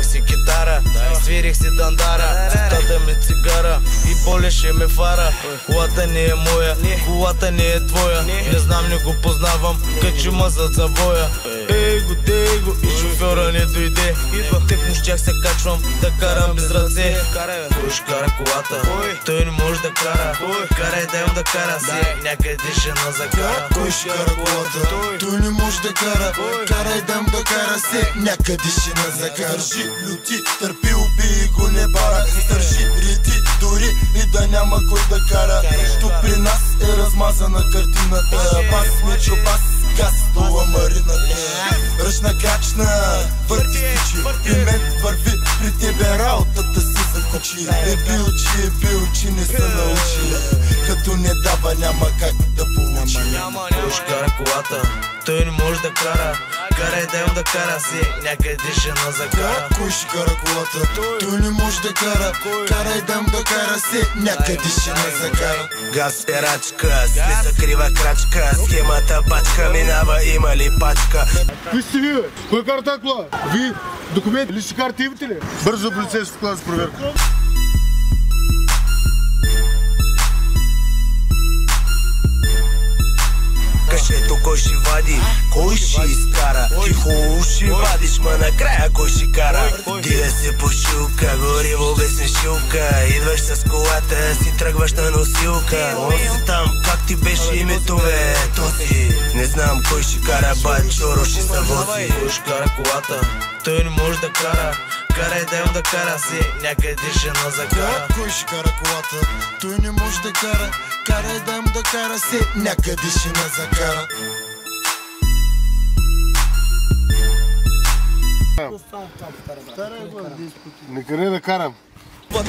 Взимах си китара, свирих си дандара, цветата ми цигара и болеше ме фара. Колата не е моя, колата не е твоя, не знам, не го познавам, качи ма зад завоя. Его, и шофьора не дойде. Тъкмо щях се качвам да карам без ръце. Кой ще кара колата? Той не може да кара. Карай да им да кара се, някъде ще на закара. Кой ще кара колата? Той не може да кара. Карай да им да кара се, някъде ще на закара. Държи, люти, търпи, убий го не бара. Държи, рети, дори и да няма кой да кара. Тук при нас е размазана картината. Бас, мечо, бас, газ, дула марината. Ръчна крачна, върти стичи. При мен върви, при тебе работата си закочи. Е бил, че не се научи. Като не дава, няма как да получи. Кой ще кара колата? Той не може да кара. Карай да им да кара се, някъде ще на закара. Кой ще кара колата? Той не може да кара. Карай да им да кара се, някъде ще на закара. Газ перачка, слиза крива крачка. Схемата бачка, минава, има ли пачка? Кои сте ви, бе? Кой кара тази кола? Ви документи, лични карти имате ли? Бързо полицейска кола за проверка. Кашето кой ще вади, кой ще изкара? Ти хубаво ще вадиш, ма накрая кой ще кара? Дига се по шилка, гориво без мешилка. Идваш с колата, си тръгваш на носилка. Он си там, как ти беше името, бе? Този не знам кой ще кара, бачоро ще се вози. Кой ще кара колата? Той не може да кара. Карай да им да кара се, някъде ще на закара. Кой ще кара колата? Той не може да кара. Карай да им да кара се, някъде ще на закара. Никъде да карам. Fuck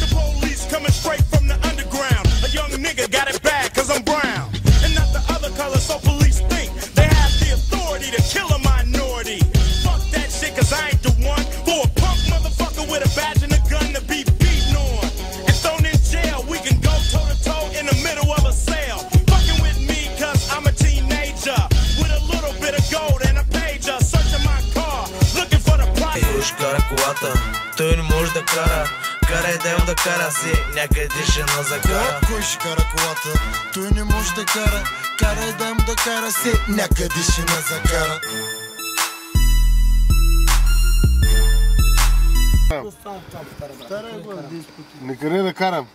the police coming straight from the underground. A young nigga got it bad cause I'm brown. And not the other color, so police think they have the authority to kill a minority. Fuck that shit cause I ain't the one for a punk motherfucker with a badge and a gun to be beaten on and thrown in jail. We can go toe to toe in the middle of a sale. Fucking with me cause I'm a teenager with a little bit of gold and a pager. Searching my car, looking for the price. Кой ще кара колата? Той не може да кара. Карай да им да кара се, някъде ще на закара. Кой ще кара колата? Той не може да кара. Карай да им да кара се, някъде ще на закара. Никъде да карам.